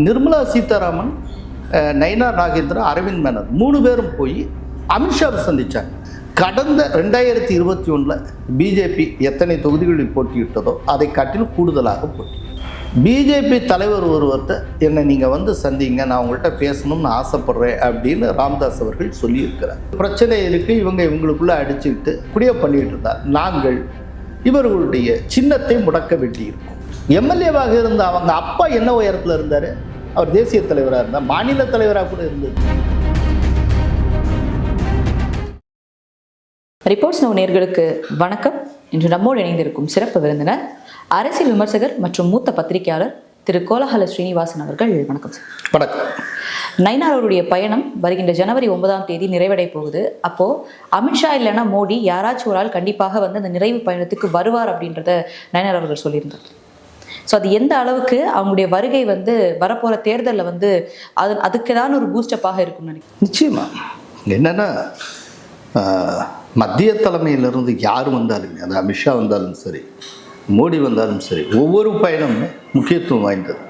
நிர்மலா சீதாராமன், நயினா நாகேந்திரன், அரவிந்த் மேனன் 3 பேரும் போய் அமித்ஷாவை சந்தித்தாங்க. கடந்த 2021 பிஜேபி எத்தனை தொகுதிகளில் போட்டியிட்டதோ அதை காட்டிலும் கூடுதலாக போட்டி. பிஜேபி தலைவர் ஒருவர்கிட்ட என்னை நீங்கள் வந்து சந்திங்க, நான் உங்கள்கிட்ட பேசணும்னு ஆசைப்படுறேன் அப்படின்னு ராமதாஸ் அவர்கள் சொல்லியிருக்கிறார். பிரச்சனை இருக்குது, இவங்களுக்குள்ளே அடிச்சுக்கிட்டு இப்படியே பண்ணிகிட்டு இருந்தார். நாங்கள் இவர்களுடைய சின்னத்தை முடக்க வேண்டியிருக்கோம். எம்எல்ஏவாக இருந்த அவங்க அப்பா என்ன உயரத்தில் இருந்தார்? அவர் தேசிய தலைவராக இருந்தார், மாநில தலைவராக கூட இருந்தது. ரிப்போர்ட்ஸ் நவ் நேயர்களுக்கு வணக்கம். இன்று நம்மோடு இணைந்திருக்கும் சிறப்பு விருந்தினர் அரசியல் விமர்சகர் மற்றும் மூத்த பத்திரிகையாளர் திரு கோலாஹல ஸ்ரீனிவாசன் அவர்கள். வணக்கம் சார். வணக்கம். நயினார் அவருடைய பயணம் வருகின்ற ஜனவரி 9 நிறைவடைய போகுது. அப்போ அமித்ஷா இல்லைன்னா மோடி யாராச்சும் ஒரு ஆள் கண்டிப்பாக வந்து அந்த நிறைவு பயணத்துக்கு வருவார் அப்படின்றத நயினார் அவர்கள் சொல்லியிருந்தார். ஸோ அது எந்த அளவுக்கு அவங்களுடைய வருகை வந்து வரப்போகிற தேர்தலில் வந்து அதுக்கு தான் ஒரு பூஸ்டப்பாக இருக்கும்னு நினைக்கிறேன். நிச்சயமா என்னன்னா, மத்திய தலைமையிலிருந்து யார் வந்தாலுமே, அது அமித்ஷா வந்தாலும் சரி, மோடி வந்தாலும் சரி, ஒவ்வொரு பயணமும் முக்கியத்துவம் வாய்ந்தது.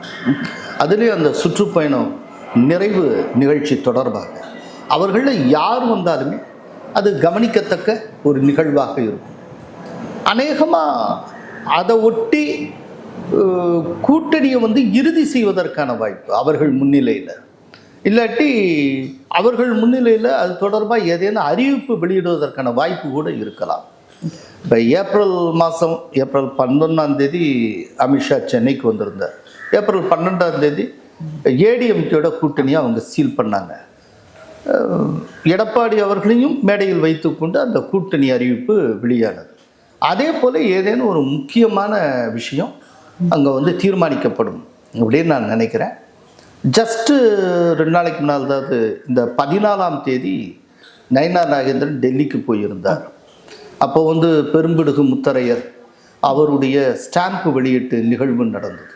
அதுலேயும் அந்த சுற்றுப்பயணம் நிறைவு நிகழ்ச்சி தொடர்பாக அவர்களில் யார் வந்தாலுமே அது கவனிக்கத்தக்க ஒரு நிகழ்வாக இருக்கும். அநேகமாக அதை ஒட்டி கூட்டணியை வந்து இறுதி செய்வதற்கான வாய்ப்பு அவர்கள் முன்னிலையில், இல்லாட்டி அவர்கள் முன்னிலையில் அது தொடர்பாக ஏதேனும் அறிவிப்பு வெளியிடுவதற்கான வாய்ப்பு கூட இருக்கலாம். இப்போ ஏப்ரல் 11 அமித்ஷா சென்னைக்கு வந்திருந்தார். ஏப்ரல் 12 ஏடிஎம்கேயோட கூட்டணியை அவங்க சீல் பண்ணாங்க. எடப்பாடி அவர்களையும் மேடையில் வைத்துக்கொண்டு அந்த கூட்டணி அறிவிப்பு வெளியானது. அதே போல் ஏதேனும் ஒரு முக்கியமான விஷயம் அங்கே வந்து தீர்மானிக்கப்படும் அப்படின்னு நான் நினைக்கிறேன். ஜஸ்ட்டு 2 நாளைக்கு முன்னால், அதாவது இந்த 14 நயினா நாகேந்திரன் டெல்லிக்கு போயிருந்தார். அப்போ வந்து பெரும்பிடுகு முத்தரையர் அவருடைய ஸ்டாம்ப்பு வெளியீட்டு நிகழ்வு நடந்தது.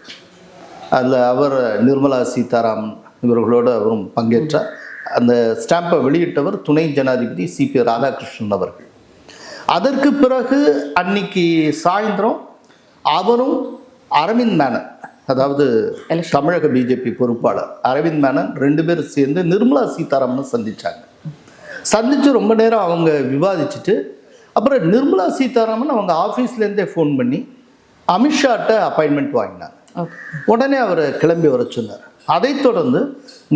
அதில் அவர் நிர்மலா சீதாராமன் இவர்களோடு அவரும் பங்கேற்றார். அந்த ஸ்டாம்பை வெளியிட்டவர் துணை ஜனாதிபதி சிபி ராதாகிருஷ்ணன் அவர்கள். அதற்கு பிறகு அன்னைக்கு சாயந்தரம் அவரும் அரவிந்த் மேனன், அதாவது தமிழக பிஜேபி பொறுப்பாளர் அரவிந்த் மேனன் 2 பேரும் சேர்ந்து நிர்மலா சீதாராமனை சந்தித்து ரொம்ப நேரம் அவங்க விவாதிச்சுட்டு, அப்புறம் நிர்மலா சீதாராமன் அவங்க ஆஃபீஸ்லேருந்தே ஃபோன் பண்ணி அமித்ஷாட்ட அப்பாயின்மெண்ட் வாங்கினாங்க. உடனே அவர் கிளம்பி வர சொன்னார். அதைத் தொடர்ந்து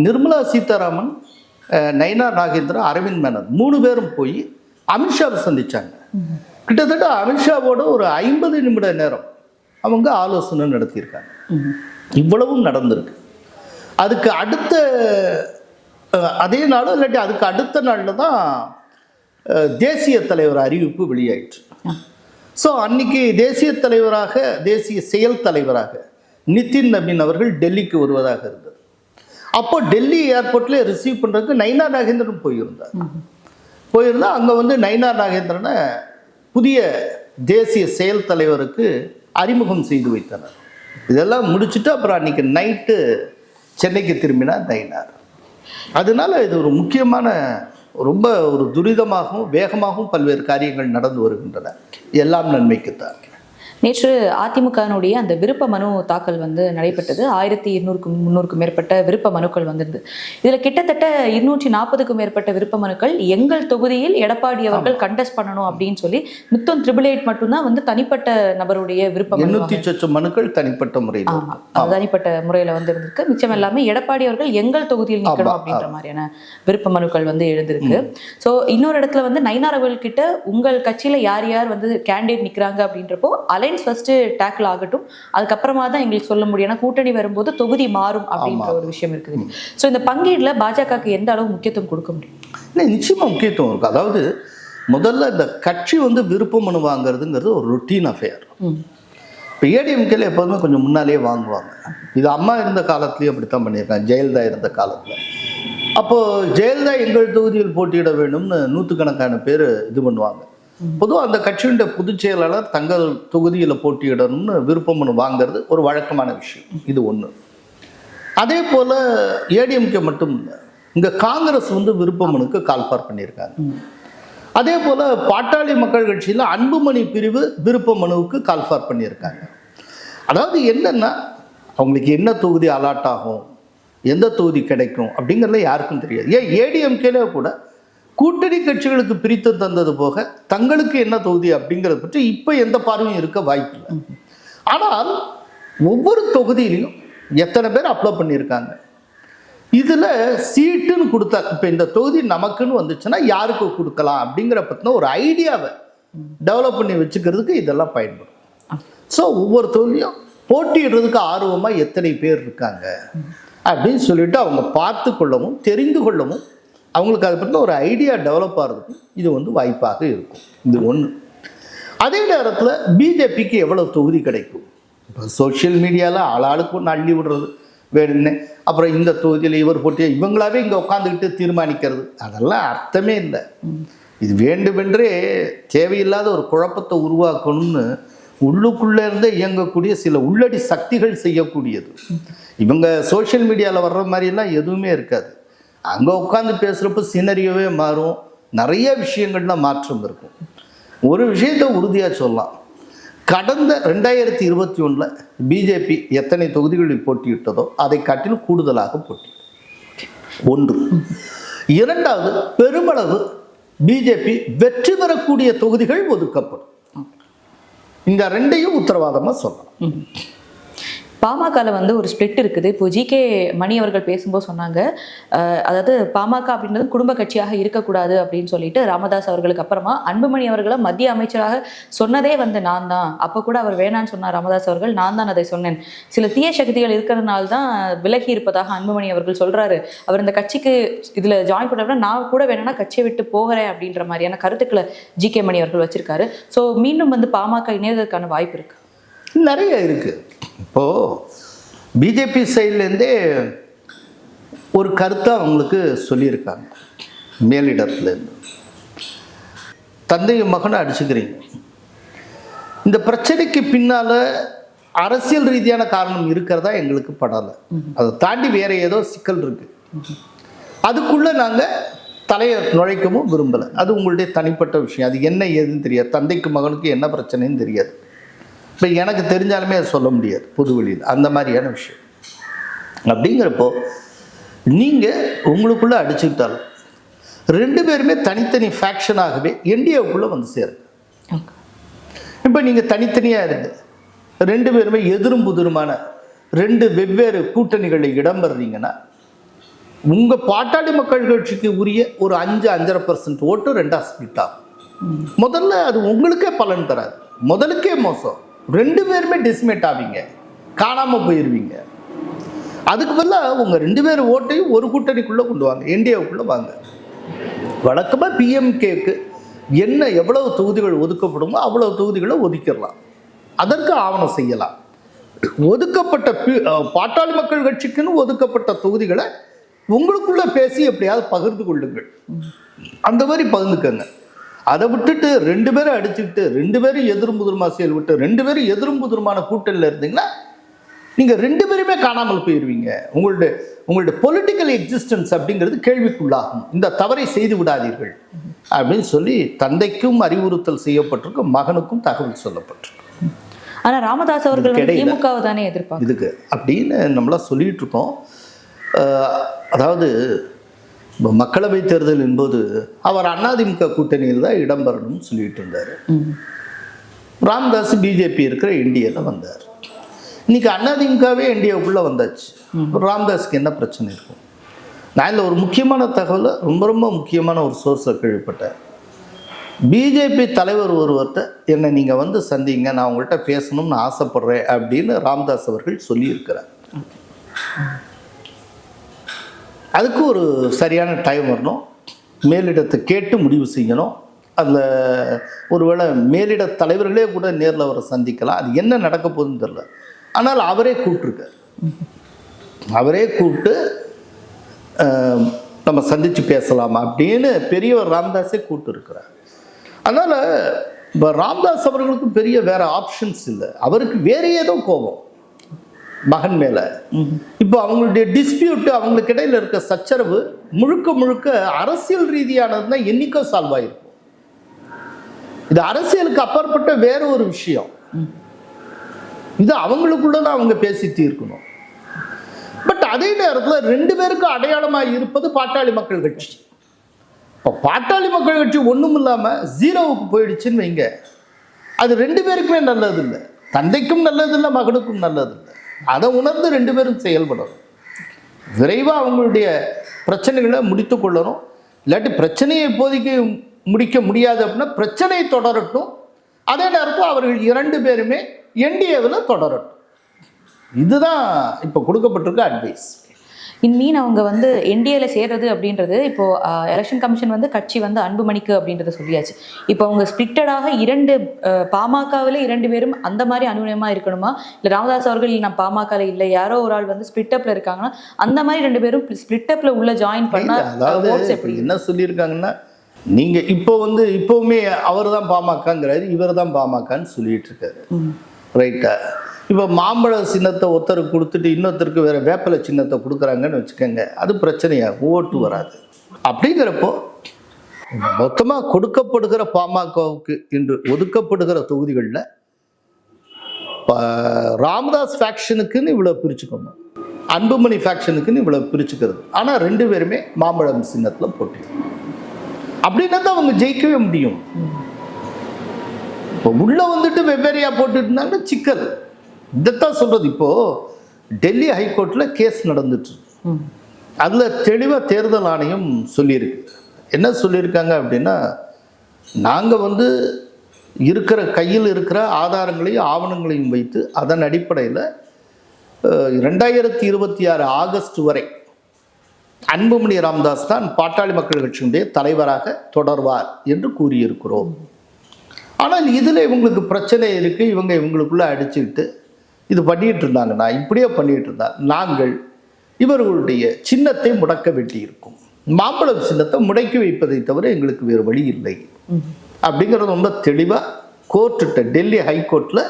நிர்மலா சீதாராமன், நயினா நாகேந்திரன், அரவிந்த் மேனன் 3 பேரும் போய் அமித்ஷாவை சந்தித்தாங்க. கிட்டத்தட்ட அமித்ஷாவோட ஒரு 50 நிமிட நேரம் அவங்க ஆலோசனை நடத்தியிருக்காங்க. இவ்வளவும் நடந்திருக்கு. அதுக்கு அடுத்த அதே நாள் இல்லாட்டி அதுக்கு அடுத்த நாளில் தான் தேசிய தலைவர் அறிவிப்பு வெளியாயிற்று. ஸோ அன்னைக்கு தேசிய தலைவராக, தேசிய செயல் தலைவராக நிதின் நபீன் அவர்கள் டெல்லிக்கு வருவதாக இருந்தது. அப்போ டெல்லி ஏர்போர்ட்ல ரிசீவ் பண்ணுறதுக்கு நயினா நாகேந்திரன் போயிருந்தா அங்கே வந்து நயினா நாகேந்திரனை புதிய தேசிய செயல் தலைவருக்கு அறிமுகம் செய்து வைத்தனர். இதெல்லாம் முடிச்சுட்டு அப்புறம் அன்றைக்கி நைட்டு சென்னைக்கு திரும்பினார் நயினார். அதனால இது ஒரு முக்கியமான, ரொம்ப ஒரு துரிதமாகவும் வேகமாகவும் பல்வேறு காரியங்கள் நடந்து வருகின்றன. எல்லாம் நன்மைக்குத்தான். நேற்று அதிமுகனுடைய அந்த விருப்ப மனு தாக்கல் வந்து நடைபெற்றது. 1200-300க்கும் மேற்பட்ட விருப்ப மனுக்கள் வந்திருந்தது. இதில் கிட்டத்தட்ட 240க்கும் மேற்பட்ட விருப்ப மனுக்கள் எங்கள் தொகுதியில் எடப்பாடி அவர்கள் கண்டெஸ்ட் பண்ணணும் அப்படின்னு சொல்லி மித்தம் 888 மட்டும்தான் வந்து தனிப்பட்ட நபருடைய விருப்ப மனு. 800 மனுக்கள் தனிப்பட்ட முறையில், தனிப்பட்ட முறையில் வந்து இருந்திருக்கு. மிச்சம் எல்லாமே எடப்பாடி அவர்கள் எங்கள் தொகுதியில் நிற்கணும் அப்படின்ற மாதிரியான விருப்ப மனுக்கள் வந்து எழுந்திருக்கு. ஸோ இன்னொரு இடத்துல வந்து நயினார் அவர்கள் கிட்ட உங்கள் கட்சியில் யார் யார் வந்து கேண்டிடேட் நிற்கிறாங்க அப்படின்றப்போ ஃபர்ஸ்ட் டேக்கிள் ஆகட்டும், அதுக்கப்புறமா தான் எங்களுக்கு சொல்ல முடியும், ஏன்னா கூட்டணி வரும்போது தொகுதி மாறும் அப்படின்ற ஒரு விஷயம் இருக்குது. ஸோ இந்த பங்கீடுல பாஜகவுக்கு எந்த அளவு முக்கியத்துவம் கொடுக்க முடியும்? இல்லை, நிச்சயமாக முக்கியத்துவம் இருக்குது. அதாவது முதல்ல இந்த கட்சி வந்து விருப்ப மனு வாங்குறதுங்கிறது ஒரு ரொட்டீன் அஃபேர். இப்போ ஏடிஎம்கேல எப்போதுமே கொஞ்சம் முன்னாலே வாங்குவாங்க. இது அம்மா இருந்த காலத்துலேயும் அப்படித்தான் பண்ணியிருக்காங்க, ஜெயலலிதா இருந்த காலத்தில். அப்போது ஜெயலலிதா எங்கள் தொகுதியில் போட்டியிட வேண்டும்னு 100கணக்கான பேர் இது பண்ணுவாங்க. பொதுவாக அந்த கட்சியுடைய பொதுச் செயலாளர் தங்கள் தொகுதியில் போட்டியிடணும்னு விருப்ப மனு வாங்கிறது ஒரு வழக்கமான விஷயம். இது ஒன்று. அதே போல் ஏடிஎம்கே மட்டும் இல்லை, இங்கே காங்கிரஸ் வந்து விருப்ப மனுக்கு கால்பார் பண்ணியிருக்காங்க. அதே போல் பாட்டாளி மக்கள் கட்சியில் அன்புமணி பிரிவு விருப்ப மனுவுக்கு கால்பார் பண்ணியிருக்காங்க. அதாவது என்னென்னா, அவங்களுக்கு என்ன தொகுதி அலாட் ஆகும், எந்த தொகுதி கிடைக்கும் அப்படிங்கிறத யாருக்கும் தெரியாது. ஏன் ஏடிஎம்கேல கூட கூட்டணி கட்சிகளுக்கு பிரித்து தந்தது போக தங்களுக்கு என்ன தொகுதி அப்படிங்கிறத பற்றி இப்போ எந்த பார்வையும் இருக்க வாய்ப்பில்லை. ஆனால் ஒவ்வொரு தொகுதியிலையும் எத்தனை பேர் அப்ளை பண்ணியிருக்காங்க, இதில் சீட்டுன்னு கொடுத்தா இப்போ இந்த தொகுதி நமக்குன்னு வந்துச்சுன்னா யாருக்கு கொடுக்கலாம் அப்படிங்கிற பற்றின ஒரு ஐடியாவை டெவலப் பண்ணி வச்சுக்கிறதுக்கு இதெல்லாம் பயன்படும். ஸோ ஒவ்வொரு தொகுதியும் போட்டியிடுறதுக்கு ஆர்வமாக எத்தனை பேர் இருக்காங்க அப்படின்னு சொல்லிட்டு அவங்க பார்த்து கொள்ளவும் தெரிந்து கொள்ளவும் அவங்களுக்கு அதை பற்றின ஒரு ஐடியா டெவலப் ஆகிறதுக்கும் இது வந்து வாய்ப்பாக இருக்கும். இது ஒன்று. அதே நேரத்தில் பிஜேபிக்கு எவ்வளோ தொகுதி கிடைக்கும்? இப்போ சோஷியல் மீடியாவில் ஆளாளுக்கு ஒன்று அள்ளி விடுறது வேணும்னு, அப்புறம் இந்த தொகுதியில் இவர் போட்டியா இவங்களாவே இங்கே உட்காந்துக்கிட்டு தீர்மானிக்கிறது, அதெல்லாம் அர்த்தமே இல்லை. இது வேண்டுமென்றே தேவையில்லாத ஒரு குழப்பத்தை உருவாக்கணும்னு உள்ளுக்குள்ளே இருந்தே இயங்கக்கூடிய சில உள்ளடி சக்திகள் செய்யக்கூடியது. இவங்க சோஷியல் மீடியாவில் வர்ற மாதிரியெல்லாம் எதுவுமே இருக்காது. அங்கே உட்காந்து பேசுகிறப்ப சினரியோவே மாறும், நிறைய விஷயங்கள்லாம் மாற்றம் இருக்கும். ஒரு விஷயத்தை உறுதியாக சொல்லலாம், கடந்த 2021 பிஜேபி எத்தனை தொகுதிகளில் போட்டியிட்டதோ அதை காட்டிலும் கூடுதலாக போட்டியிட்டது. ஒன்று. இரண்டாவது, பெருமளவு பிஜேபி வெற்றி பெறக்கூடிய தொகுதிகள் ஒதுக்கப்படும். இந்த ரெண்டையும் உத்தரவாதமாக சொல்லலாம். பாமகவில் வந்து ஒரு ஸ்பிளிட் இருக்குது. இப்போ ஜிகே மணி அவர்கள் பேசும்போது சொன்னாங்க, அதாவது பாமக அப்படின்றது குடும்ப கட்சியாக இருக்கக்கூடாது அப்படின்னு சொல்லிட்டு ராமதாஸ் அவர்களுக்கு அப்புறமா அன்புமணி அவர்களை மத்திய அமைச்சராக சொன்னதே வந்து நான் தான். அப்போ கூட அவர் வேணான்னு சொன்னார் ராமதாஸ் அவர்கள், நான் தான் அதை சொன்னேன். சில தீய சக்திகள் இருக்கிறதுனால தான் விலகி இருப்பதாக அன்புமணி அவர்கள் சொல்றாரு. அவர் இந்த கட்சிக்கு இதில் ஜாயின் பண்ண நான் கூட வேணும்னா கட்சியை விட்டு போகிறேன் அப்படின்ற மாதிரியான கருத்துக்களை ஜிகே மணி அவர்கள் வச்சிருக்காரு. ஸோ மீண்டும் வந்து பாமக இணையதற்கான வாய்ப்பு இருக்கு, நிறைய இருக்குது. இப்போது பிஜேபி சைட்லேருந்தே ஒரு கருத்தை அவங்களுக்கு சொல்லியிருக்காங்க. மேலிடத்துலேருந்து தந்தையும் மகனை அடிச்சுக்கிறீங்க, இந்த பிரச்சனைக்கு பின்னால் அரசியல் ரீதியான காரணம் இருக்கிறதா எங்களுக்கு படலை, அதை தாண்டி வேற ஏதோ சிக்கல் இருக்குது, அதுக்குள்ளே நாங்கள் தலையை நுழைக்கவும் விரும்பலை. அது உங்களுடைய தனிப்பட்ட விஷயம், அது என்ன ஏதுன்னு தெரியாது. தந்தைக்கு மகனுக்கு என்ன பிரச்சனைன்னு தெரியாது. இப்போ எனக்கு தெரிஞ்சாலுமே அதை சொல்ல முடியாது பொதுவெளியில், அந்த மாதிரியான விஷயம். அப்படிங்கிறப்போ நீங்கள் உங்களுக்குள்ளே அடிச்சுக்கிட்டாலும் ரெண்டு பேருமே தனித்தனி ஃபேக்ஷனாகவே என்டிஏவுக்குள்ளே வந்து சேருங்க. இப்போ நீங்கள் தனித்தனியாக இருந்து ரெண்டு பேருமே எதிரும் புதிருமான ரெண்டு வெவ்வேறு கூட்டணிகளில் இடம்பெறீங்கன்னா உங்கள் பாட்டாளி மக்கள் கட்சிக்கு உரிய ஒரு 5-5.5% ஓட்டு ரெண்டாக ஸ்பிளிட் ஆகும். முதல்ல அது உங்களுக்கே பலன் தராது, முதலுக்கே மோசம். ரெண்டு பேருமே டிஸ்மேட் ஆவீங்க, காணாமல் போயிடுவீங்க. அதுக்கு பதிலாக உங்கள் ரெண்டு பேர் ஓட்டையும் ஒரு கூட்டணிக்குள்ளே கொண்டு வாங்க, என்டிஏவுக்குள்ளே வாங்க. வழக்கமாக பிஎம்கேக்கு என்ன எவ்வளவு தொகுதிகள் ஒதுக்கப்படுமோ அவ்வளவு தொகுதிகளை ஒதுக்கிடலாம், அதற்கு ஆவணம் செய்யலாம். ஒதுக்கப்பட்ட பாட்டாளி மக்கள் கட்சிக்குன்னு ஒதுக்கப்பட்ட தொகுதிகளை உங்களுக்குள்ளே பேசி எப்படியாவது பகிர்ந்து கொள்ளுங்கள், அந்த மாதிரி பகிர்ந்துக்கங்க. அதை விட்டுட்டு ரெண்டு பேரும் அடிச்சுக்கிட்டு ரெண்டு பேரும் எதிரும் புதிருமா செயல்பட்டு ரெண்டு பேரும் எதிரும் புதிருமான கூட்டணியில் இருந்தீங்கன்னா நீங்கள் ரெண்டு பேருமே காணாமல் போயிடுவீங்க. உங்களுடைய பொலிட்டிக்கல் எக்ஸிஸ்டன்ஸ் அப்படிங்கிறது கேள்விக்குள்ளாகும். இந்த தவறை செய்து விடாதீர்கள் அப்படின்னு சொல்லி தந்தைக்கும் அறிவுறுத்தல் செய்யப்பட்டிருக்கு, மகனுக்கும் தகவல் சொல்லப்பட்டிருக்கு. ஆனால் ராமதாஸ் அவர்கள் திமுகவை தானே எதிர்ப்பாங்க இதுக்கு அப்படின்னு நம்மளாம் சொல்லிட்டு இருக்கோம். அதாவது மக்களவை தேர்தல் என்பது அவர் அதிமுக கூட்டணியில் தான் இடம்பெறணும்னு சொல்லிட்டு இருந்தார். ராமதாஸ் பிஜேபி இருக்கிற என்டிஏல வந்தார். இன்னைக்கு அதிமுகவே என்டிஏக்குள்ளே வந்தாச்சு. ராமதாஸுக்கு என்ன பிரச்சனை இருக்கும்? நான் இதில் ஒரு முக்கியமான தகவலை ரொம்ப ரொம்ப முக்கியமான ஒரு சோர்ஸை கேள்விப்பட்டேன். பிஜேபி தலைவர் ஒருவர்கிட்ட என்னை நீங்கள் வந்து சந்திங்க, நான் உங்கள்கிட்ட பேசணும்னு ஆசைப்படுறேன் அப்படின்னு ராமதாஸ் அவர்கள் சொல்லியிருக்கிறார். அதுக்கு ஒரு சரியான டைம் வரணும், மேலிடத்தை கேட்டு முடிவு செய்யணும். அதில் ஒருவேளை மேலிட தலைவர்களே கூட நேரில் அவரை சந்திக்கலாம். அது என்ன நடக்க போகுதுன்னு தெரியல. ஆனால் அவரே கூப்பிட்டுருக்கார், அவரே கூப்பிட்டு நம்ம சந்தித்து பேசலாமா அப்படின்னு பெரியவர் ராமதாஸே கூப்பிட்டு இருக்கிறார். அதனால் இப்போ ராமதாஸ் அவர்களுக்கு பெரிய வேற ஆப்ஷன்ஸ் இல்லை. அவருக்கு வேற ஏதோ கோபம் மகன் மேலே. இப்போ அவங்களுடைய டிஸ்பியூட்டு, அவங்களுக்கு இடையில இருக்க சச்சரவு முழுக்க முழுக்க அரசியல் ரீதியானது தான் என்னைக்கோ சால்வ் ஆகிருக்கும். இது அரசியலுக்கு அப்பாற்பட்ட வேற ஒரு விஷயம். இது அவங்களுக்குள்ள தான் அவங்க பேசி தீர்க்கணும். பட் அதே நேரத்தில் 2 பேருக்கு அடையாளமாக இருப்பது பாட்டாளி மக்கள் கட்சி. இப்போ பாட்டாளி மக்கள் கட்சி ஒன்றும் இல்லாமல் 0வுக்கு போயிடுச்சுன்னு வைங்க, அது 2 பேருக்குமே நல்லது இல்லை. தந்தைக்கும் நல்லது இல்லை, மகனுக்கும் நல்லது இல்லை. அதை உணர்ந்து 2 பேரும் செயல்படணும். விரைவாக அவங்களுடைய பிரச்சனைகளை முடித்து கொள்ளணும். இல்லாட்டி பிரச்சனையை இப்போதைக்கு முடிக்க முடியாது அப்படின்னா பிரச்சனை தொடரட்டும். அதே நேரத்தில் அவர்கள் 2 பேருமே என்டிஏவில் தொடரட்டும். இதுதான் இப்போ கொடுக்கப்பட்டிருக்க அட்வைஸ். இன்மீன் அவங்க வந்து என்டிஏல சேர்றது அப்படின்றது இப்போ எலெக்ஷன் கமிஷன் வந்து கட்சி வந்து அன்புமணிக்கு அப்படின்றத சொல்லியாச்சு. இப்போ அவங்க ஸ்பிளிட்டடாக 2 பாமகவில் 2 பேரும் அந்த மாதிரி அனுநயமா இருக்கணுமா, இல்லை ராமதாஸ் அவர்கள் நான் பாமகவில் இல்லை யாரோ ஒரு ஆள் வந்து ஸ்பிளிட்டப்ல இருக்காங்கன்னா அந்த மாதிரி 2 பேரும் ஸ்பிளிட்டப்ல உள்ள ஜாயின் பண்ணா எப்படி என்ன சொல்லியிருக்காங்கன்னா, நீங்க இப்போ வந்து இப்போவுமே அவர் தான் பாமகங்கிறாரு, இவர் தான் பாமகன்னு சொல்லிட்டு இருக்காரு. ரைட்டா? இப்போ மாம்பழ சின்னத்தை ஒருத்தருக்கு கொடுத்துட்டு இன்னொருத்தருக்கு வேற வேப்பலை சின்னத்தை கொடுக்குறாங்கன்னு வச்சுக்கோங்க, அது பிரச்சனையாகும், ஓட்டு வராது. அப்படிங்கிறப்போ மொத்தமாக கொடுக்கப்படுகிற பாமகவுக்கு இன்று ஒதுக்கப்படுகிற தொகுதிகளில் ராமதாஸ் ஃபேக்ஷனுக்குன்னு இவ்வளோ பிரிச்சுக்கணும், அன்புமணி ஃபேக்ஷனுக்குன்னு இவ்வளோ பிரிச்சுக்கிறது. ஆனால் 2 பேருமே மாம்பழம் சின்னத்தில் போட்டி. அப்படின்னா தான் அவங்க ஜெயிக்கவே முடியும். இப்போ உள்ளே வந்துட்டு வெவ்வேறையாக போட்டுட்டு இருந்தாங்கன்னா சிக்கல். இதைத்தான் சொல்கிறது. இப்போது டெல்லி ஹைகோர்ட்டில் கேஸ் நடந்துட்டு, அதில் தெளிவாக தேர்தல் ஆணையம் சொல்லியிருக்கு. என்ன சொல்லியிருக்காங்க அப்படின்னா, நாங்கள் வந்து இருக்கிற கையில் இருக்கிற ஆதாரங்களையும் ஆவணங்களையும் வைத்து அதன் அடிப்படையில் 2026 ஆகஸ்ட் வரை அன்புமணி ராமதாஸ் தான் பாட்டாளி மக்கள் கட்சியினுடைய தலைவராக தொடர்வார் என்று கூறியிருக்கிறோம். ஆனால் இதில் இவங்களுக்கு பிரச்சனை இருக்குது, இவங்க இவங்களுக்குள்ளே அடிச்சுக்கிட்டு இது பண்ணிகிட்டு இருந்தாங்கன்னா, இப்படியே பண்ணிகிட்டு இருந்தால் நாங்கள் இவர்களுடைய சின்னத்தை முடக்க வேண்டியிருக்கும். மாம்பழம் சின்னத்தை முடக்கி வைப்பதை தவிர எங்களுக்கு வேறு வழி இல்லை அப்படிங்கிறது ரொம்ப தெளிவாக கோர்ட்டுட்ட டெல்லி ஹைகோர்ட்டில்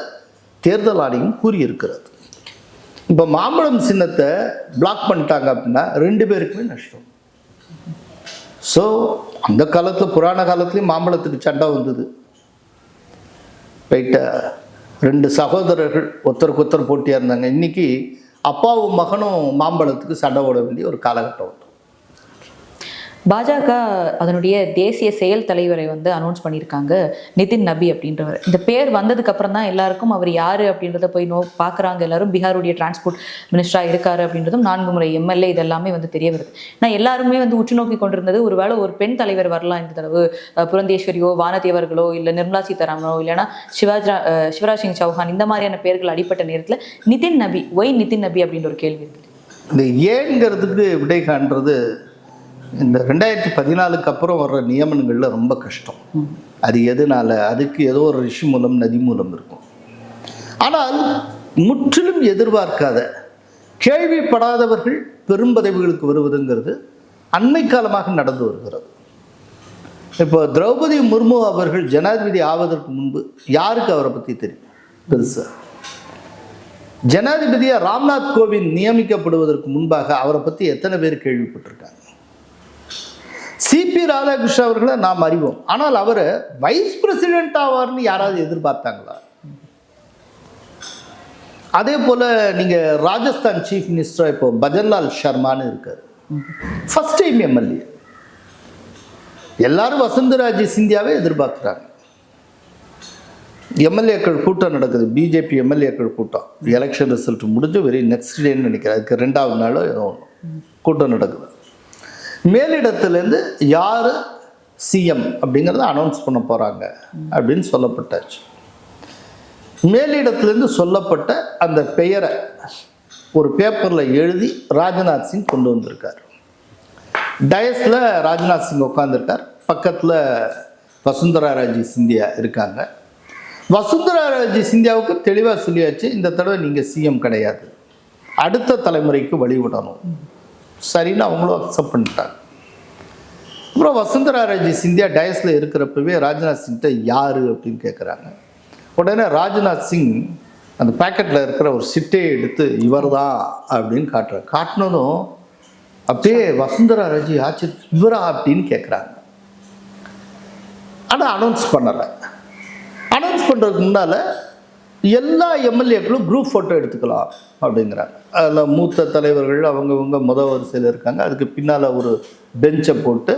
தேர்தல் ஆணையம் கூறியிருக்கிறது. இப்போ மாம்பழம் சின்னத்தை பிளாக் பண்ணிட்டாங்க அப்படின்னா 2 பேருக்குமே நஷ்டம். ஸோ அந்த காலத்தில் புராண காலத்துலேயும் மாம்பழத்துக்கு சண்டை வந்தது. ரைட்டா? 2 சகோதரர்கள் ஒருத்தருக்கு ஒருத்தர் போட்டியாக இருந்தாங்க. இன்றைக்கி அப்பாவும் மகனும் மாம்பழத்துக்கு சண்டை ஓட வேண்டிய ஒரு காலகட்டம். பாஜக அதனுடைய தேசிய செயல் தலைவரை வந்து அனௌன்ஸ் பண்ணியிருக்காங்க, நிதின் நபி அப்படின்றவர். இந்த பேர் வந்ததுக்கு அப்புறம் தான் எல்லாருக்கும் அவர் யாரு அப்படின்றத போய் பார்க்குறாங்க. எல்லாரும் பீகாருடைய டிரான்ஸ்போர்ட் மினிஸ்டராக இருக்காரு அப்படின்றதும் 4 முறை எம்எல்ஏ இதெல்லாமே வந்து தெரிய வருது. நான் எல்லாருமே வந்து உற்று நோக்கி கொண்டிருந்தது ஒருவேளை ஒரு பெண் தலைவர் வரலாம் இந்த தடவை, புரந்தேஸ்வரியோ வானதி அவர்களோ இல்லை நிர்மலா சீதாராமனோ இல்லைன்னா சிவராஜ் சிங் சௌஹான், இந்த மாதிரியான பேர்கள் அடிப்பட்ட நேரத்தில் நிதின் நபி, ஒய் நிதின் நபி அப்படின்ற ஒரு கேள்வி இருக்குது. இந்த ஏங்கிறதுக்கு விடை காண்றது இந்த 2014க்கு அப்புறம் வர்ற நியமனங்களில் ரொம்ப கஷ்டம். அது எதனால? அதுக்கு ஏதோ ஒரு ரிஷி மூலம் நதி மூலம் இருக்கும். ஆனால் முற்றிலும் எதிர்பார்க்காத கேள்விப்படாதவர்கள் பெரும் பதவிகளுக்கு வருவதுங்கிறது அண்மை காலமாக நடந்து வருகிறது. இப்போ திரௌபதி முர்மு அவர்கள் ஜனாதிபதி ஆவதற்கு முன்பு யாருக்கு அவரை பற்றி தெரியும்? பெருசாக ஜனாதிபதியாக ராம்நாத் கோவிந்த் நியமிக்கப்படுவதற்கு முன்பாக அவரை பற்றி எத்தனை பேர் கேள்விப்பட்டிருக்காங்க? சிபி ராதாகிருஷ்ணன் அவர்களை நாம் அறிவோம். ஆனால் அவரை வைஸ் பிரசிடென்ட் ஆவார்னு யாராவது எதிர்பார்த்தாங்களா? அதே போல் நீங்கள் ராஜஸ்தான் சீஃப் மினிஸ்டர் இப்போ பஜன்லால் சர்மான்னு இருக்கார், ஃபர்ஸ்ட் டைம் எம்எல்ஏ. எல்லாரும் வசுந்தராஜி சிந்தியாவே எதிர்பார்க்குறாங்க. எம்எல்ஏக்கள் கூட்டம் நடக்குது, பிஜேபி எம்எல்ஏக்கள் கூட்டம். எலெக்ஷன் ரிசல்ட் முடிஞ்சு வெரி நெக்ஸ்ட் டேன்னு நினைக்கிறேன், அதுக்கு 2வது நாளோ ஏதோ ஒன்று கூட்டம் நடக்குது. மேலிடத்துலேருந்து யார் சிஎம் அப்படிங்கிறத அனௌன்ஸ் பண்ண போகிறாங்க அப்படின்னு சொல்லப்பட்டாச்சு. மேலிடத்துலேருந்து சொல்லப்பட்ட அந்த பெயரை ஒரு பேப்பரில் எழுதி ராஜ்நாத் சிங் கொண்டு வந்திருக்கார். டயஸில் ராஜ்நாத் சிங் உட்காந்துருக்கார், பக்கத்தில் வசுந்தரா ராஜி சிந்தியா இருக்காங்க. வசுந்தரா ராஜி சிந்தியாவுக்கு தெளிவாக சொல்லியாச்சு, இந்த தடவை நீங்கள் சிஎம் கிடையாது, அடுத்த தலைமுறைக்கு வழிவிடணும். சரின்னு அவங்களும் அக்செப்ட் பண்ணிட்டாங்க. அப்புறம் வசுந்தரா ராஜி சிந்தியா டயஸில் இருக்கிறப்பவே ராஜ்நாத் சிங்கிட்ட யார் அப்படின்னு கேட்குறாங்க. உடனே ராஜ்நாத் சிங் அந்த பேக்கெட்டில் இருக்கிற ஒரு சிட்டையை எடுத்து இவர் தான் அப்படின்னு காட்டுறாரு. காட்டினதும் அப்படியே வசுந்தரா ராஜி ஆச்சு, இவரா அப்படின்னு கேட்குறாங்க. ஆனால் அனௌன்ஸ் பண்ணலை. அனௌன்ஸ் பண்ணுறதுக்கு முன்னால் எல்லா எம்எல்ஏக்களும் குரூப் ஃபோட்டோ எடுத்துக்கலாம் அப்படிங்கிறாங்க. அதில் மூத்த தலைவர்கள் அவங்கவுங்க வரிசையில் இருக்காங்க. அதுக்கு பின்னால் ஒரு பெஞ்சை போட்டு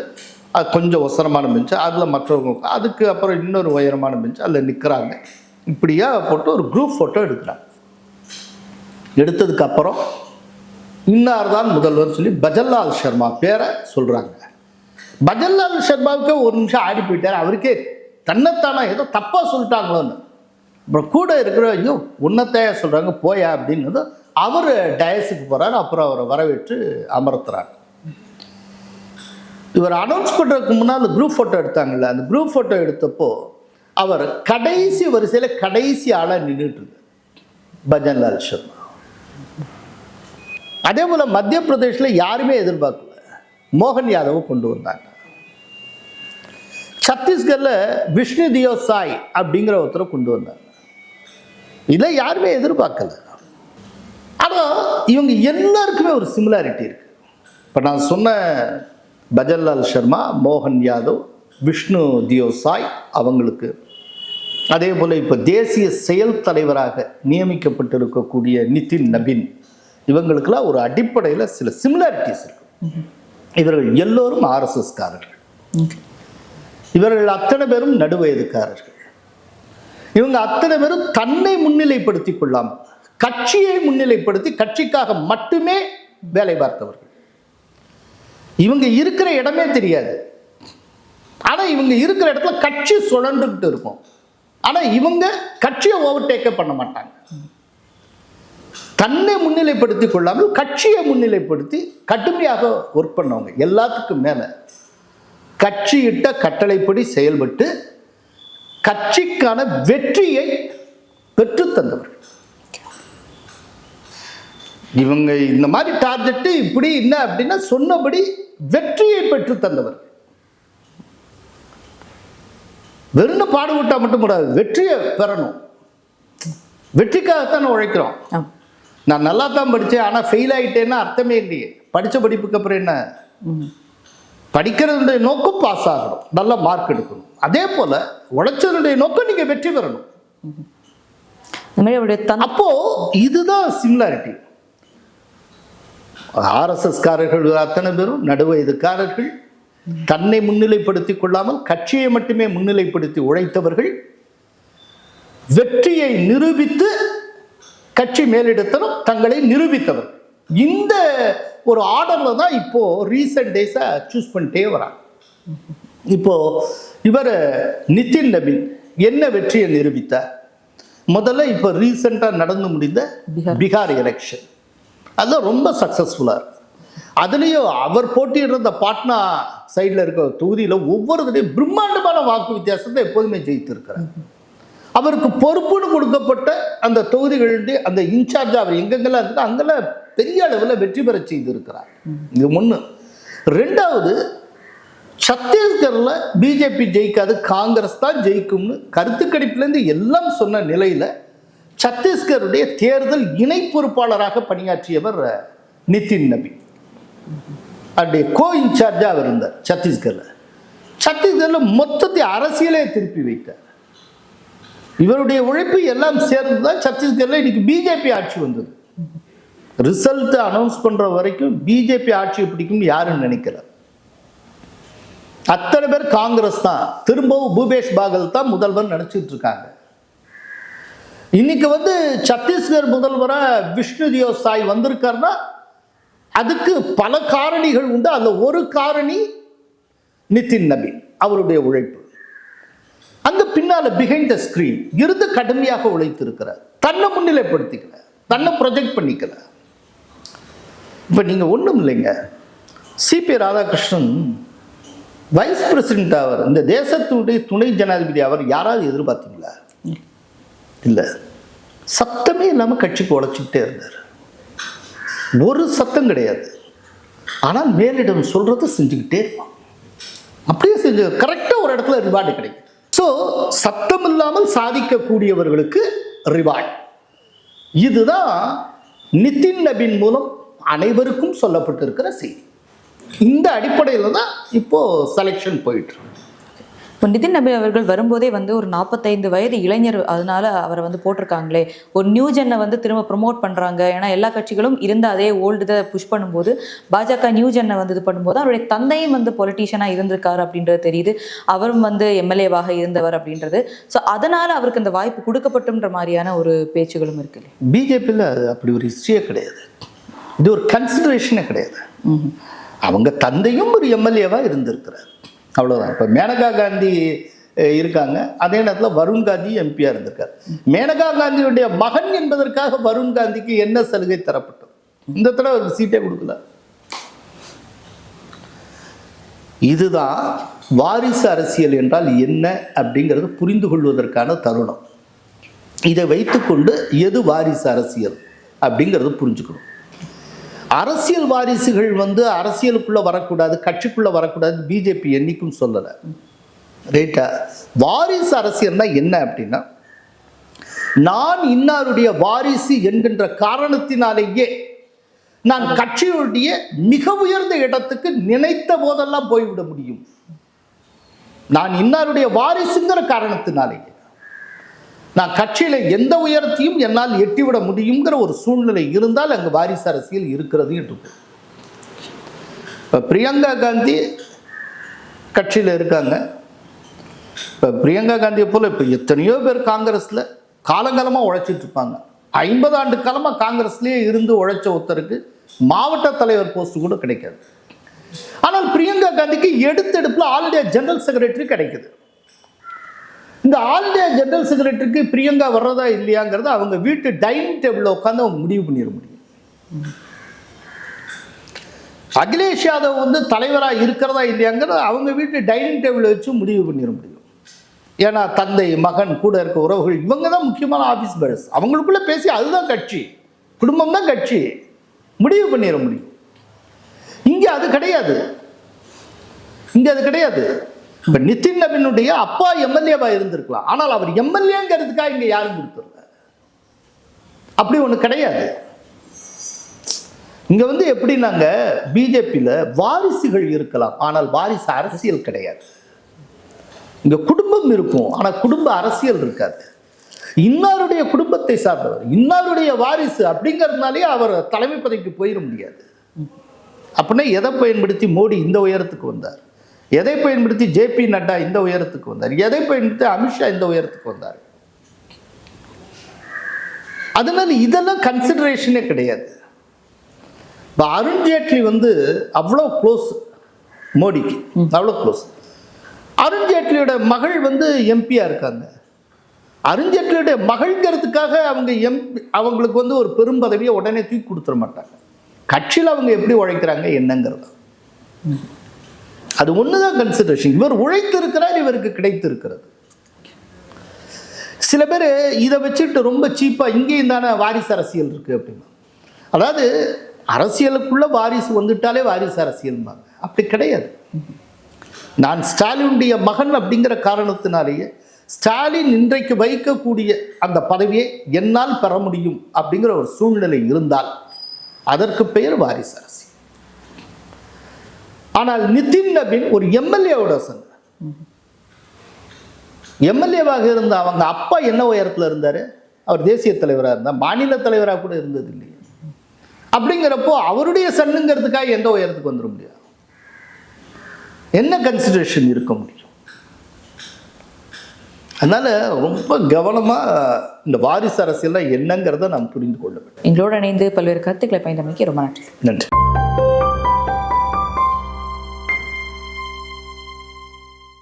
அது கொஞ்சம் ஒசரமான பெஞ்சு, அதில் மற்றவங்க, அதுக்கு அப்புறம் இன்னொரு உயரமான பெஞ்சு, அதில் நிற்கிறாங்க. இப்படியா போட்டு ஒரு குரூப் ஃபோட்டோ எடுக்கிறாங்க. எடுத்ததுக்கப்புறம் இன்னார் தான் முதல்வர் சொல்லி பஜன்லால் சர்மா பேரை சொல்கிறாங்க. பஜன்லால் சர்மாவுக்கு ஒரு நிமிஷம் ஆடி போயிட்டார். அவருக்கே தன்னைத்தானா ஏதோ தப்பாக சொல்லிட்டாங்களோன்னு. அப்புறம் கூட இருக்கிற ஐயோ உன்னத்தையா சொல்கிறாங்க போயா அப்படின்னு அவர் டயஸுக்கு போகிறார். அப்புறம் அவரை வரவேற்று அமர்த்துறாங்க. இவர் அனௌன்ஸ் பண்ணுறதுக்கு முன்னால் குரூப் ஃபோட்டோ எடுத்தாங்கல்ல, அந்த குரூப் ஃபோட்டோ எடுத்தப்போ அவர் கடைசி வரிசையில் கடைசி ஆளாக நின்றுட்டு இருந்தார் பஜன்லால் சர்மா. அதே போல் மத்திய பிரதேசில் யாருமே எதிர்பார்க்கல, மோகன் யாதவை கொண்டு வந்தாங்க. சத்தீஸ்கரில் விஷ்ணு தியோ சாய் அப்படிங்கிற ஒருத்தரை கொண்டு வந்தாங்க. இதை யாருமே எதிர்பார்க்கல. ஆனால் இவங்க எல்லாருக்குமே ஒரு சிமிலாரிட்டி இருக்கு. இப்போ நான் சொன்ன பஜன்லால் சர்மா, மோகன் யாதவ், விஷ்ணு தியோ சாய் அவங்களுக்கு, அதே போல் இப்போ தேசிய செயல் தலைவராக நியமிக்கப்பட்டிருக்கக்கூடிய நிதின் நபின், இவங்களுக்கெல்லாம் ஒரு அடிப்படையில் சில சிமிலாரிட்டிஸ் இருக்கு. இவர்கள் எல்லோரும் ஆர்எஸ்எஸ்காரர்கள். இவர்கள் அத்தனை பேரும் நடுவயதுக்காரர்கள். இவங்க அத்தனை பேரும் தன்னை முன்னிலைப்படுத்திக் கொள்ளாமல் கட்சியை முன்னிலைப்படுத்தி கட்சிக்காக மட்டுமே வேலை பார்த்தவர்கள். இவங்க இருக்கிற இடமே தெரியாது, ஆனா இவங்க இருக்கிற இடத்துல கட்சி சுழண்டுகிட்டு இருக்கும். ஆனா இவங்க கட்சியை ஓவர்டேக்க பண்ண மாட்டாங்க. தன்னை முன்னிலைப்படுத்திக் கொள்ளாமல் கட்சியை முன்னிலைப்படுத்தி கடுமையாக ஒர்க் பண்ணவங்க. எல்லாத்துக்கும் மேல கட்சியிட்ட கட்டளைப்படி செயல்பட்டு கட்சிக்கான வெற்றியை பெற்று தந்தவர்கள். இவங்க இந்த மாதிரி டார்கெட் இப்படி என்ன அப்படின்னா சொன்னபடி வெற்றியை பெற்று தந்தவர். வெறும் பாடுபட்டா மட்டும் கூடாது, வெற்றியை பெறணும். வெற்றிக்காகத்தான் உழைக்கிறோம். நான் நல்லா தான் படித்தேன், ஆனால் ஃபெயில் ஆகிட்டேன்னா அர்த்தமே இல்லையே. படித்த படிப்புக்கு அப்புறம் என்ன? படிக்கிறதுடைய நோக்கம் பாஸ் ஆகணும், நல்ல மார்க் எடுக்கணும். அதே போல உழைச்சதுடைய நோக்கம் நீங்க வெற்றி பெறணும். அப்போ இதுதான் சிமிலாரிட்டி. ஆர்எஸ்எஸ் காரர்கள் அத்தனை பேரும் நடுவயதுக்காரர்கள், தன்னை முன்னிலைப்படுத்திக் கொள்ளாமல் கட்சியை மட்டுமே முன்னிலைப்படுத்தி உழைத்தவர்கள், வெற்றியை நிரூபித்து கட்சி மேலிடத்தலும் தங்களை நிரூபித்தவர்கள். இந்த ஒரு ஆர்டர்ல தான் இப்போ ரீசெண்ட் டேஸா சூஸ் பண்ணிட்டே வராங்க. இப்போ இவர் நிதின் நபின் என்ன வெற்றியை நிரூபித்தார்? முதல்ல இப்போ ரீசெண்டாக நடந்து முடிந்த பீகார் எலெக்ஷன், அதுதான் ரொம்ப சக்ஸஸ்ஃபுல்லாக இருக்கு. அதுலேயும் அவர் போட்டியிடுற பாட்னா சைடில் இருக்க தொகுதியில் ஒவ்வொருத்தரையும் பிரம்மாண்டமான வாக்கு வித்தியாசத்தை எப்போதுமே ஜெயித்திருக்கிறார். அவருக்கு பொறுப்புன்னு கொடுக்கப்பட்ட அந்த தொகுதிகளுடைய அந்த இன்சார்ஜ் அவர் எங்கெங்கெல்லாம் இருக்கு அங்கெல்லாம் பெரிய அளவில் வெற்றி பெற செய்திருக்கிறார். இது ஒன்று. ரெண்டாவது, சத்தீஸ்கரில் பிஜேபி ஜெயிக்காது, காங்கிரஸ் தான் ஜெயிக்கும்னு கருத்து கணிப்புலேருந்து எல்லாம் சொன்ன நிலையில் சத்தீஸ்கருடைய தேர்தல் இணை பொறுப்பாளராக பணியாற்றியவர் நிதின் நபி. அப்படியே கோ இன்சார்ஜாக அவர் இருந்தார் சத்தீஸ்கரில். சத்தீஸ்கரில் மொத்தத்தை அரசியலே திருப்பி வைத்தார். இவருடைய உழைப்பு எல்லாம் சேர்ந்து தான் சத்தீஸ்கரில் இன்னைக்கு பிஜேபி ஆட்சி வந்தது. ரிசல்ட் அனௌன்ஸ் பண்ற வரைக்கும் பிஜேபி ஆட்சி பிடிக்கும் யாருன்னு நினைக்கல. அத்தனை பேர் காங்கிரஸ் தான், திரும்பவும் பூபேஷ் பாகல் தான் முதல்வர் நினைச்சிட்டு இருக்காங்க. இன்னைக்கு சத்தீஸ்கர் முதல்வரா விஷ்ணு தியோ சாய் வந்திருக்காருன்னா அதுக்கு பல காரணிகள் உண்டு. அதுல ஒரு காரணி நிதின் நபி, அவருடைய உழைப்பு. அந்த பின்னால பிஹைண்ட் த ஸ்கிரீன் இருந்து கடுமையாக உழைத்திருக்கிறார். தன்னை முன்னிலைப்படுத்திக்கல, தன்னை ப்ரொஜெக்ட் பண்ணிக்கல. இப்போ நீங்கள் ஒன்றும் இல்லைங்க, சிபி ராதாகிருஷ்ணன் வைஸ் பிரசிடென்ட் அவர், இந்த தேசத்துடைய துணை ஜனாதிபதி அவர் யாராவது எதிர்பார்த்தீங்களா? இல்லை. சத்தமே இல்லாமல் கட்சிக்கு உழைச்சிக்கிட்டே இருந்தார். ஒரு சத்தம் கிடையாது. ஆனால் மேலிடம் சொல்றதை செஞ்சுக்கிட்டே இருப்பான். அப்படியே செஞ்சு கரெக்டாக ஒரு இடத்துல ரிவார்டு கிடைக்கும். ஸோ சத்தம் இல்லாமல் சாதிக்கக்கூடியவர்களுக்கு ரிவார்டு. இதுதான் நிதின் நபின் மூலம் அனைவருக்கும் சொல்லப்பட்டிருக்கிற செய்தி. இந்த அடிப்படையில் தான் இப்போ செலெக்ஷன் போயிட்டு இருக்கு. இப்போ நிதின் நபி அவர்கள் வரும்போதே வந்து ஒரு 45 வயது இளைஞர், அதனால அவரை வந்து போட்டிருக்காங்களே, ஒரு நியூ ஜென்னை வந்து திரும்ப ப்ரொமோட் பண்றாங்க. ஏன்னா எல்லா கட்சிகளும் இருந்த அதே ஓல்டு இதை புஷ் பண்ணும்போது பாஜக நியூ ஜென்னை வந்து இது பண்ணும்போது அவருடைய தந்தையும் வந்து பொலிட்டீஷியனா இருந்திருக்காரு அப்படின்றது தெரியுது. அவரும் வந்து எம்எல்ஏவாக இருந்தவர் அப்படின்றது. ஸோ அதனால அவருக்கு இந்த வாய்ப்பு கொடுக்கப்பட்டுன்ற மாதிரியான ஒரு பேச்சுகளும் இருக்கு. பிஜேபியில் அது அப்படி ஒரு ஹிஸ்ட்ரியே கிடையாது. இது ஒரு கன்சிடரேஷனே கிடையாது. அவங்க தந்தையும் ஒரு எம்எல்ஏவாக இருந்திருக்கிறார், அவ்வளோதான். இப்போ மேனகா காந்தி இருக்காங்க, அதே நேரத்தில் வருண் காந்தி எம்பியாக இருந்திருக்கார். மேனகா காந்தியுடைய மகன் என்பதற்காக வருண் காந்திக்கு என்ன சலுகை தரப்பட்டது? இந்த தடவை அவருக்கு சீட்டே கொடுக்கல. இதுதான் வாரிசு அரசியல் என்றால் என்ன அப்படிங்கிறது புரிந்து கொள்வதற்கான தருணம். இதை வைத்துக்கொண்டு எது வாரிசு அரசியல் அப்படிங்கிறது புரிஞ்சுக்கணும். அரசியல் வாரிசுகள் வந்து அரசியலுக்குள்ள வரக்கூடாது, கட்சிக்குள்ள வரக்கூடாது, பிஜேபி என்னைக்கும் சொல்லலை, ரைட்டா? வாரிசு அரசியல்னா என்ன அப்படின்னா, நான் இன்னாருடைய வாரிசு என்கின்ற காரணத்தினாலேயே நான் கட்சியுடைய மிக உயர்ந்த இடத்துக்கு நினைத்த போதெல்லாம் போய்விட முடியும். நான் இன்னாருடைய வாரிசுங்கிற காரணத்தினாலேயே நான் கட்சியில எந்த உயரத்தையும் என்னால் எட்டிவிட முடியுங்கிற ஒரு சூழ்நிலை இருந்தால் அங்கு வாரிசு அரசியல் இருக்கிறது என்று. இப்போ பிரியங்கா காந்தி கட்சியில் இருக்காங்க. இப்போ பிரியங்கா காந்தியை போல இப்போ எத்தனையோ பேர் காங்கிரஸில் காலங்காலமாக உழைச்சிட்டு இருப்பாங்க. 50 ஆண்டு காலமாக காங்கிரஸ்லேயே இருந்து உழைச்ச ஒருத்தருக்கு மாவட்ட தலைவர் போஸ்ட் கூட கிடைக்காது. ஆனால் பிரியங்கா காந்திக்கு எடுத்தெடுப்பில் ஆல் இண்டியா ஜெனரல் செக்ரட்டரி கிடைக்குது. இந்த ஆல் இண்டியா ஜெனரல் செக்ரட்டரிக்கு பிரியங்கா வர்றதா இல்லையாங்கிறத அவங்க வீட்டு டைனிங் டேபிளில் உட்காந்து அவங்க முடிவு பண்ணிட முடியும். அகிலேஷ் யாதவ் வந்து தலைவராக இருக்கிறதா இல்லையாங்கிறத அவங்க வீட்டு டைனிங் டேபிளில் வச்சு முடிவு பண்ணிட முடியும். ஏன்னா தந்தை மகன் கூட இருக்க உறவுகள் இவங்க தான் முக்கியமான ஆஃபீஸ் பேரர்ஸ். அவங்களுக்குள்ள பேசி அதுதான் கட்சி, குடும்பம் தான் கட்சி, முடிவு பண்ணிட முடியும். இங்கே அது கிடையாது. இங்கே அது கிடையாது. இப்போ நிதின் நபினுடைய அப்பா எம்எல்ஏவாக இருந்திருக்கலாம், ஆனால் அவர் எம்எல்ஏங்கிறதுக்காக இங்கே யாரும் கொடுத்துருல. அப்படி ஒன்று கிடையாது. இங்கே வந்து எப்படின்னாங்க, பிஜேபியில் வாரிசுகள் இருக்கலாம், ஆனால் வாரிசு அரசியல் கிடையாது. இங்கே குடும்பம் இருக்கும், ஆனால் குடும்ப அரசியல் இருக்காது. இன்னாருடைய குடும்பத்தை சார்ந்தவர், இன்னாருடைய வாரிசு அப்படிங்கிறதுனாலே அவர் தலைமை பதவிக்கு போயிட முடியாது. அப்படின்னா எதை பயன்படுத்தி மோடி இந்த உயரத்துக்கு வந்தார்? எதை பயன்படுத்தி ஜேபி நட்டா இந்த உயரத்துக்கு வந்தார்? எதை பயன்படுத்தி அமித்ஷா இந்த உயரத்துக்கு வந்தார்? அதனால இதெல்லாம் கன்சிடரேஷனே கிடையாது. இப்போ அருண்ஜேட்லி வந்து அவ்வளோ க்ளோஸ் மோடிக்கு, அவ்வளோ க்ளோஸ். அருண்ஜேட்லியோட மகள் வந்து எம்பியா இருக்காங்க. அருண்ஜேட்லியோட மகள்ங்கிறதுக்காக அவங்க அவங்களுக்கு வந்து ஒரு பெரும் பதவியை உடனே தூக்கி கொடுத்துட மாட்டாங்க. கட்சியில் அவங்க எப்படி உழைக்கிறாங்க என்னங்கிறது, அது ஒண்ணுதான் கன்சிடரேஷன். இவர் உழைத்து இருக்கிறார், இவருக்கு கிடைத்து இருக்கிறது. சில பேர் இதை வச்சுட்டு ரொம்ப சீப்பா இங்கேயும் தானே வாரிசு அரசியல் இருக்கு அப்படின்னு, அதாவது அரசியலுக்குள்ள வாரிசு வந்துட்டாலே வாரிசு அரசியல்பாங்க. அப்படி கிடையாது. நான் ஸ்டாலினுடைய மகன் அப்படிங்கிற காரணத்தினாலேயே ஸ்டாலின் இன்றைக்கு வைக்கக்கூடிய அந்த பதவியை என்னால் பெற முடியும் அப்படிங்கிற ஒரு சூழ்நிலை இருந்தால் அதற்கு பெயர் வாரிசு அரசியல். ஆனால் நிதின் நபின் ஒரு எம்எல்ஏவோட சொன்ன எம்எல்ஏவாக இருந்த அவங்க அப்பா என்ன உயரத்தில் இருந்தார்? அவர் தேசிய தலைவராக இருந்தார், மாநில தலைவராக கூட இருந்தது இல்லையா? அப்படிங்கிறப்போ அவருடைய சன்னுங்கிறதுக்காக எந்த உயரத்துக்கு வந்துட முடியாது? என்ன கன்சிடரேஷன் இருக்க முடியும்? அதனால ரொம்ப கவனமாக இந்த வாரிசு அரசியல் என்னங்கிறத நாம் புரிந்து கொள்ள வேண்டும். எங்களோட இணைந்து பல்வேறு கருத்துக்களை பயந்தமைக்கு ரொம்ப நன்றி. நன்றி.